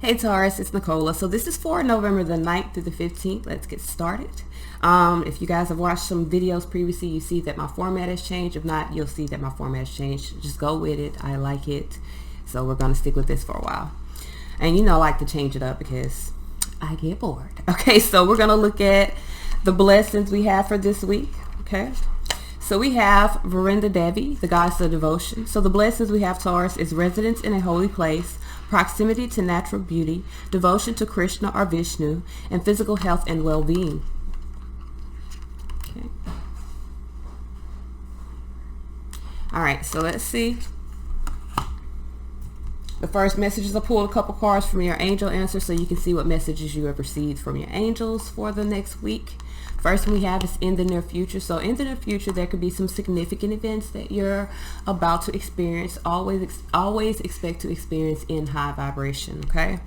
Hey Taurus, it's Neecola. So this is for November the 9th through the 15th. Let's get started. If you guys have watched some videos previously, you see that my format has changed. If not, you'll see that my format has changed. Just go with it. I like it. So we're going to stick with this for a while. And you know, I like to change it up because I get bored. Okay, so we're going to look at the blessings we have for this week. Okay. So we have Vrinda Devi, the goddess of devotion. So the blessings we have, Taurus, is residence in a holy place, proximity to natural beauty, devotion to Krishna or Vishnu, and physical health and well-being. Okay. All right, so let's see. The first messages, I pulled a couple cards from your angel answer so you can see what messages you have received from your angels for the next week. First one we have is in the near future. So in the near future, there could be some significant events that you're about to experience. Always expect to experience in high vibration, okay?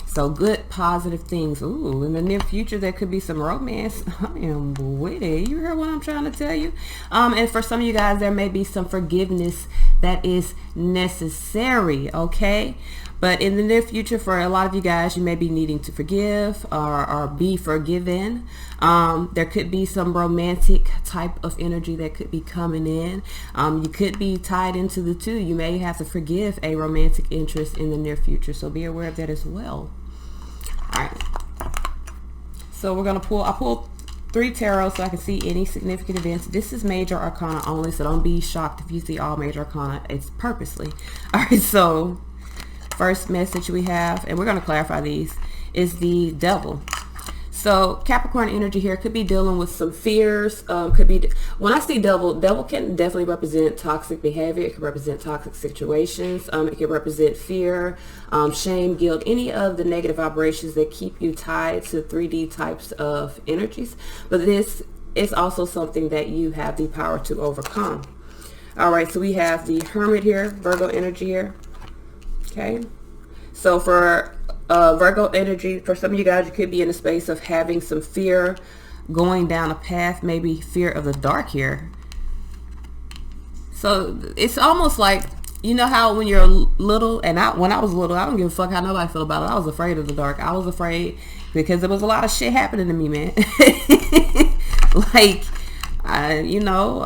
So good, positive things. Ooh, in the near future, there could be some romance. I am witty. You heard what I'm trying to tell you? And for some of you guys, there may be some forgiveness that is necessary, okay? But in the near future, for a lot of you guys, you may be needing to forgive or be forgiven. There could be some romantic type of energy that could be coming in. You could be tied into the two. You may have to forgive a romantic interest in the near future. So be aware of that as well. All right. So we're going to pull, I pulled 3 tarot so I can see any significant events. This is major arcana only, so don't be shocked if you see all major arcana. It's purposely. All right, so first message we have, and we're going to clarify these, is the devil. So Capricorn energy here could be dealing with some fears. Could be, when I see devil can definitely represent toxic behavior. It can represent toxic situations. It can represent fear, shame, guilt, any of the negative vibrations that keep you tied to 3D types of energies. But this is also something that you have the power to overcome. All right, so we have the Hermit here, Virgo energy here. Okay, so for Virgo energy, for some of you guys, you could be in a space of having some fear going down a path, maybe fear of the dark here. So it's almost like, you know how when you're little, and when I was little, I don't give a fuck how nobody feel about it. I was afraid of the dark. I was afraid because there was a lot of shit happening to me, man. Like, you know,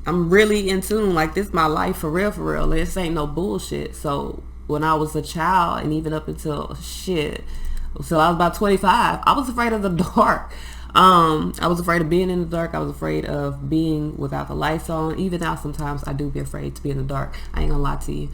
I'm really in tune. Like, this is my life for real, for real. This ain't no bullshit. So when I was a child, and even up until so I was about 25, I was afraid of the dark. I was afraid of being in the dark. I was afraid of being without the lights on. Even now, sometimes I do be afraid to be in the dark. I ain't gonna lie to you.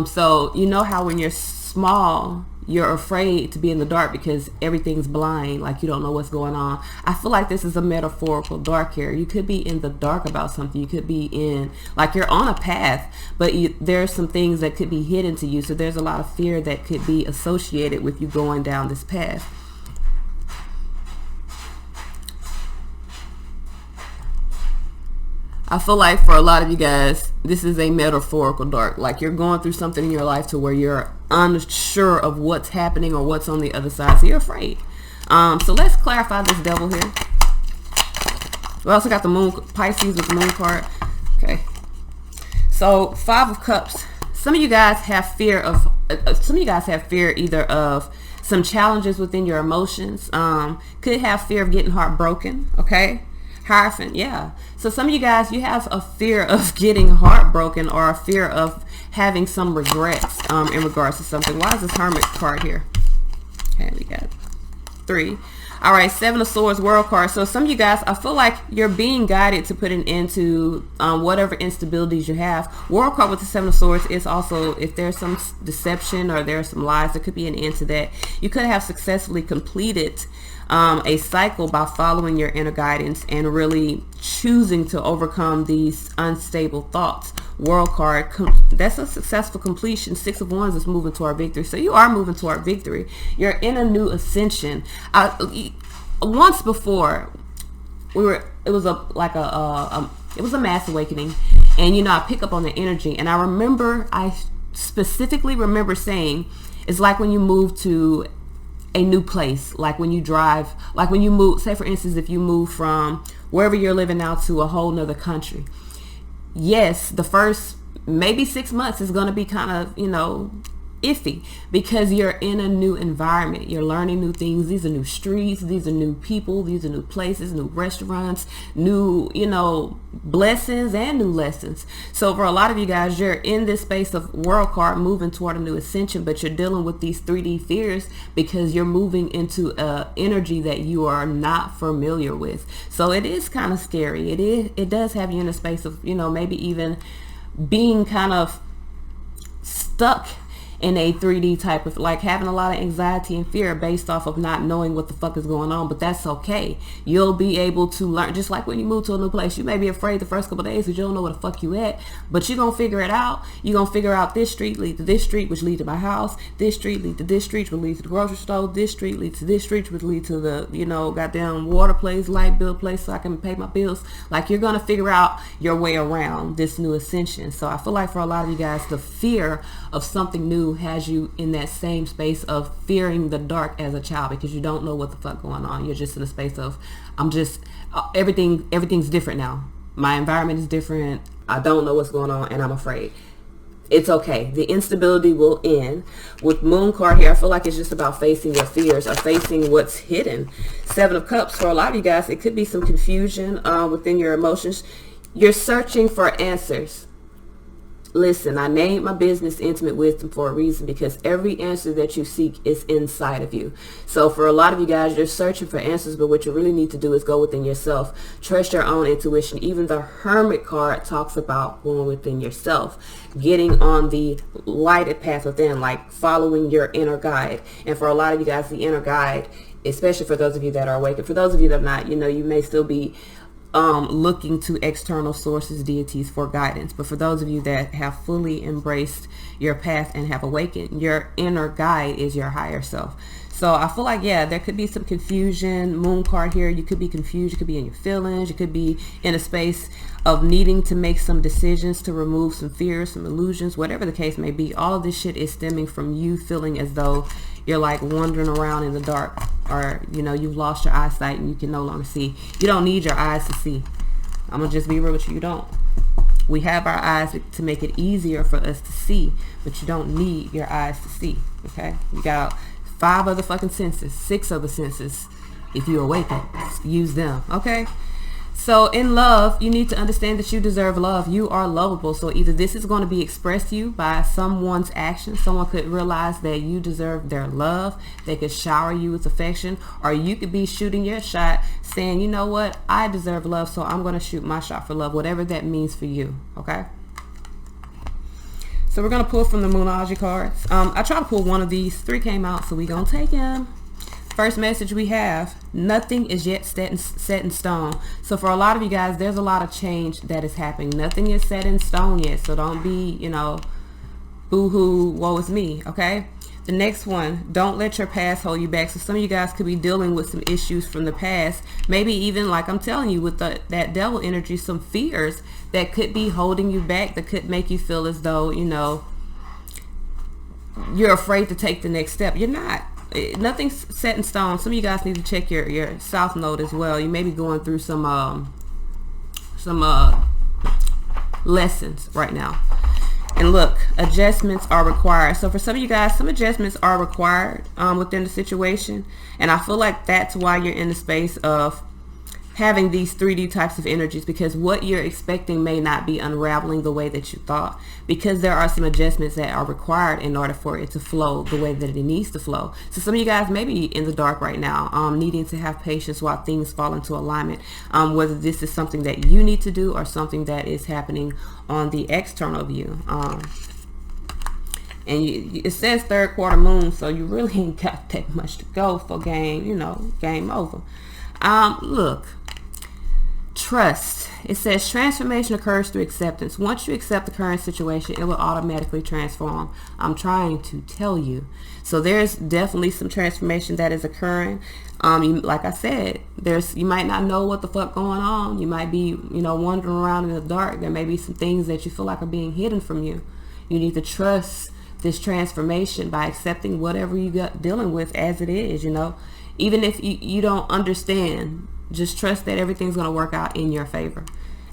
So you know how when you're small, you're afraid to be in the dark because everything's blind, like you don't know what's going on. I feel like this is a metaphorical dark here. You could be in the dark about something. You could be in, like, you're on a path, but there's some things that could be hidden to you. So there's a lot of fear that could be associated with you going down this path. I feel like for a lot of you guys, this is a metaphorical dark. Like, you're going through something in your life to where you're unsure of what's happening or what's on the other side. So you're afraid. So let's clarify this devil here. We also got the moon, Pisces with the moon card. Okay. So 5 of Cups. Some of you guys have fear of, either of some challenges within your emotions. Could have fear of getting heartbroken. Okay. Hierophant, yeah. So some of you guys, you have a fear of getting heartbroken or a fear of having some regrets in regards to something. Why is this Hermit card here? Okay, we got 3. All right, 7 of Swords, World card. So some of you guys, I feel like you're being guided to put an end to whatever instabilities you have. World card with the 7 of Swords is also, if there's some deception or there's some lies, there could be an end to that. You could have successfully completed a cycle by following your inner guidance and really choosing to overcome these unstable thoughts. World card, that's a successful completion. 6 of Wands is moving toward victory. So you are moving toward victory. You're in a new ascension. Once before, it was a mass awakening, and you know, I pick up on the energy, and I specifically remember saying, it's like when you move to a new place, like when you drive, like when you move, say for instance, if you move from wherever you're living now to a whole nother country. Yes, the first maybe 6 months is going to be kind of, you know, iffy because you're in a new environment. You're learning new things. These are new streets. These are new people. These are new places, new restaurants, new, blessings and new lessons. So for a lot of you guys, you're in this space of world card moving toward a new ascension, but you're dealing with these 3D fears because you're moving into a energy that you are not familiar with. So it is kind of scary. It does have you in a space of, maybe even being kind of stuck in a 3D type of, like, having a lot of anxiety and fear based off of not knowing what the fuck is going on. But that's okay. You'll be able to learn. Just like when you move to a new place, you may be afraid the first couple of days because you don't know where the fuck you at, but you're gonna figure it out. You're gonna figure out this street leads to this street, which leads to my house. This street leads to this street, which leads to the grocery store. This street leads to this street, which leads to the goddamn water place, light bill place, so I can pay my bills. Like, you're gonna figure out your way around this new ascension. So I feel like for a lot of you guys, the fear of something new has you in that same space of fearing the dark as a child because you don't know what the fuck going on. You're just in a space of, everything's different now. My environment is different. I don't know what's going on and I'm afraid. It's okay. The instability will end. With Moon card here, I feel like it's just about facing your fears or facing what's hidden. 7 of Cups, for a lot of you guys, it could be some confusion within your emotions. You're searching for answers. Listen, I named my business Intimate Wisdom for a reason because every answer that you seek is inside of you. So for a lot of you guys, you're searching for answers, but what you really need to do is go within yourself. Trust your own intuition. Even the Hermit card talks about going within yourself, getting on the lighted path within, like following your inner guide. And for a lot of you guys, the inner guide, especially for those of you that are awake, and for those of you that are not, you may still be looking to external sources, deities for guidance. But for those of you that have fully embraced your path and have awakened, your inner guide is your higher self. So I feel like, there could be some confusion. Moon card here, you could be confused. You could be in your feelings. You could be in a space of needing to make some decisions to remove some fears, some illusions, whatever the case may be. All of this shit is stemming from you feeling as though you're like wandering around in the dark, or you've lost your eyesight and you can no longer see. You don't need your eyes to see. I'm gonna just be real with you. You don't. We have our eyes to make it easier for us to see, but you don't need your eyes to see. Okay, you got 5 other fucking senses, 6 other senses. If you awaken, use them. Okay. So in love, you need to understand that you deserve love. You are lovable. So either this is going to be expressed to you by someone's action. Someone could realize that you deserve their love. They could shower you with affection. Or you could be shooting your shot saying, you know what? I deserve love, so I'm going to shoot my shot for love. Whatever that means for you. Okay? So we're going to pull from the Moonology cards. I tried to pull one of these. 3 came out, so we're going to take them. First message we have, nothing is yet set in stone. So for a lot of you guys, there's a lot of change that is happening. Nothing is set in stone yet. So don't be, boo-hoo, woe is me, okay? The next one, don't let your past hold you back. So some of you guys could be dealing with some issues from the past. Maybe even, like I'm telling you, with that devil energy, some fears that could be holding you back, that could make you feel as though, you're afraid to take the next step. You're not. Nothing's set in stone. Some of you guys need to check your south node as well. You may be going through some lessons right now. And look, adjustments are required. So for some of you guys, some adjustments are required within the situation. And I feel like that's why you're in the space of having these 3D types of energies, because what you're expecting may not be unraveling the way that you thought, because there are some adjustments that are required in order for it to flow the way that it needs to flow. So some of you guys may be in the dark right now, needing to have patience while things fall into alignment, whether this is something that you need to do or something that is happening on the external view. And it says 3rd quarter moon, so you really ain't got that much to go for game over. Look, trust. It says transformation occurs through acceptance. Once you accept the current situation, it will automatically transform. I'm trying to tell you. So there's definitely some transformation that is occurring. Like I said, you might not know what the fuck going on. You might be, wandering around in the dark. There may be some things that you feel like are being hidden from you. You need to trust this transformation by accepting whatever you got dealing with as it is, Even if you don't understand, just trust that everything's going to work out in your favor.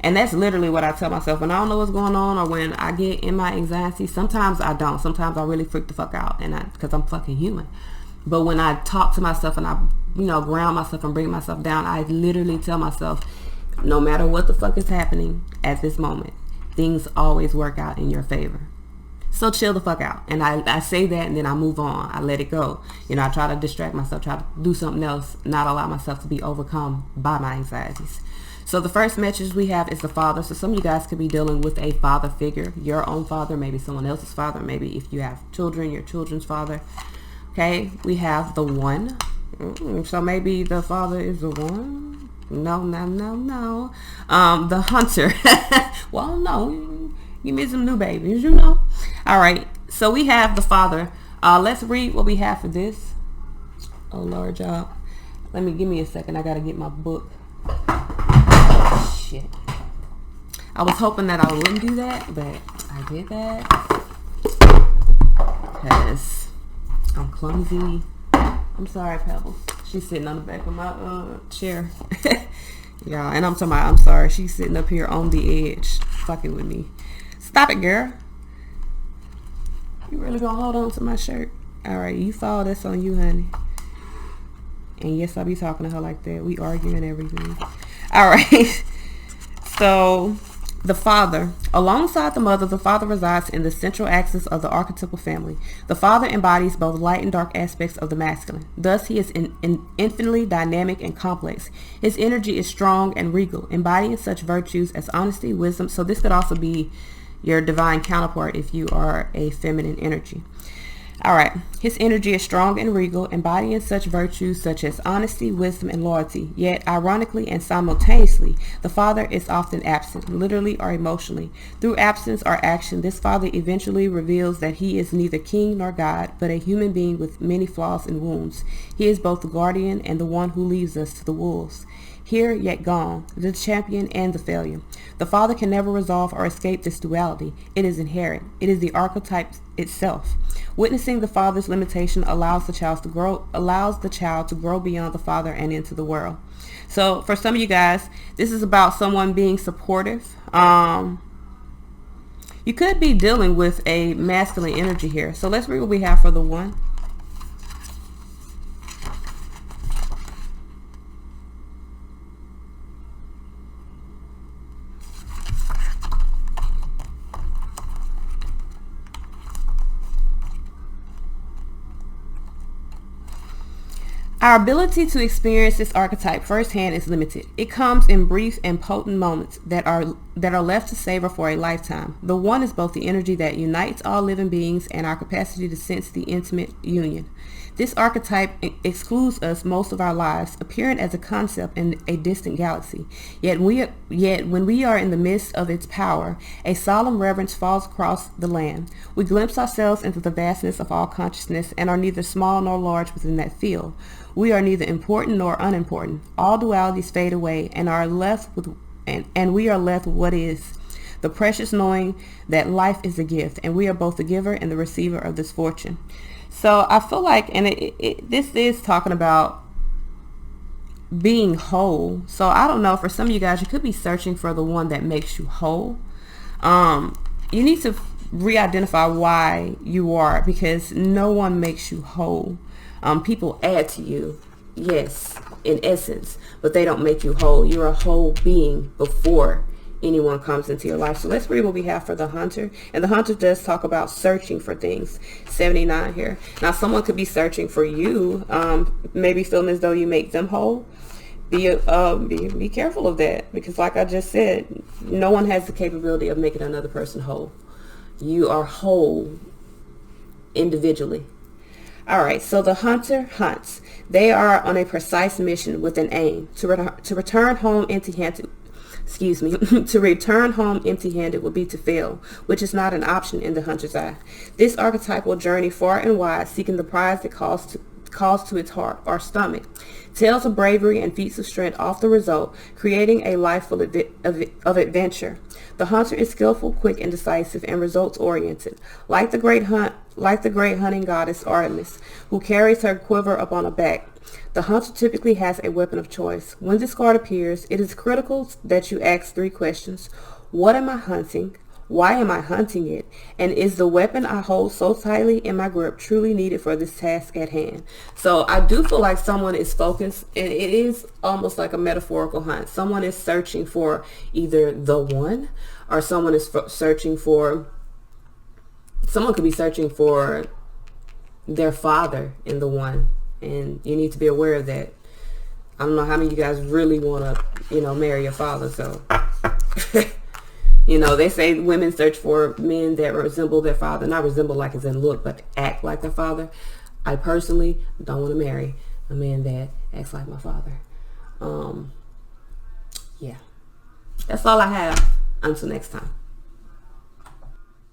And that's literally what I tell myself when I don't know what's going on, or when I get in my anxiety. Sometimes I don't. Sometimes I really freak the fuck out, and because I'm fucking human. But when I talk to myself and I, ground myself and bring myself down, I literally tell myself, no matter what the fuck is happening at this moment, things always work out in your favor. So chill the fuck out. And I say that, and then I move on. I let it go. I try to distract myself, try to do something else, not allow myself to be overcome by my anxieties. So the first message we have is the father. So some of you guys could be dealing with a father figure, your own father, maybe someone else's father, maybe if you have children, your children's father. Okay, we have the one. So maybe the father is the one. No. The hunter. Well, no. Give me some new babies, All right. So we have the father. Let's read what we have for this. Oh, Lord, y'all. Give me a second. I got to get my book. Shit. I was hoping that I wouldn't do that, but I did that. Because I'm clumsy. I'm sorry, Pebbles. She's sitting on the back of my chair. Y'all, and I'm sorry. She's sitting up here on the edge, fucking with me. Stop it, girl. You really gonna hold on to my shirt? All right, you fall. That's on you, honey. And yes, I'll be talking to her like that. We argue and everything. All right. So the father, alongside the mother, the father resides in the central axis of the archetypal family. The father embodies both light and dark aspects of the masculine. Thus, he is infinitely dynamic and complex. His energy is strong and regal, embodying such virtues as honesty, wisdom. So this could also be your divine counterpart if you are a feminine energy. All right. His energy is strong and regal, embodying such virtues such as honesty, wisdom, and loyalty. Yet, ironically and simultaneously, the father is often absent, literally or emotionally. Through absence or action, this father eventually reveals that he is neither king nor God, but a human being with many flaws and wounds. He is both the guardian and the one who leaves us to the wolves. Here, yet gone, the champion and the failure. The father can never resolve or escape this duality. It is inherent. It is the archetype itself. Witnessing the father's limitation allows the child to grow beyond the father and into the world. So for some of you guys, this is about someone being supportive. You could be dealing with a masculine energy here. So let's read what we have for the one. Our ability to experience this archetype firsthand is limited. It comes in brief and potent moments that are left to savor for a lifetime. The one is both the energy that unites all living beings and our capacity to sense the intimate union. This archetype excludes us most of our lives, appearing as a concept in a distant galaxy. Yet when we are in the midst of its power, a solemn reverence falls across the land. We glimpse ourselves into the vastness of all consciousness and are neither small nor large within that field. We are neither important nor unimportant. All dualities fade away and we are left with what is. The precious knowing that life is a gift, and we are both the giver and the receiver of this fortune. So I feel like, and this is talking about being whole. So I don't know, for some of you guys, you could be searching for the one that makes you whole. You need to re-identify why you are, because no one makes you whole. People add to you, yes, in essence, but they don't make you whole. You're a whole being before anyone comes into your life. So let's read what we have for the hunter. And the hunter does talk about searching for things. 79 here. Now someone could be searching for you, maybe feeling as though you make them whole. Be careful of that, because like I just said, no one has the capability of making another person whole. You are whole individually. All right, so the hunter hunts. They are on a precise mission with an aim to return home empty-handed. To return home empty-handed would be to fail, which is not an option in the hunter's eye. This archetype will journey far and wide, seeking the prize that calls to its heart or stomach. Tales of bravery and feats of strength often result, creating a life full of adventure. The hunter is skillful, quick, and decisive, and results-oriented. Like the great hunt like the great hunting goddess Artemis, who carries her quiver upon her back. The hunter typically has a weapon of choice. When this card appears, it is critical that you ask 3 questions. What am I hunting? Why am I hunting it? And is the weapon I hold so tightly in my grip truly needed for this task at hand? So I do feel like someone is focused, and it is almost like a metaphorical hunt. Someone is searching for either the one, or someone is searching for, someone could be searching for their father in the one. And you need to be aware of that. I don't know how many of you guys really want to, marry your father. So, they say women search for men that resemble their father. Not resemble like as in look, but act like their father. I personally don't want to marry a man that acts like my father. Yeah. That's all I have. Until next time.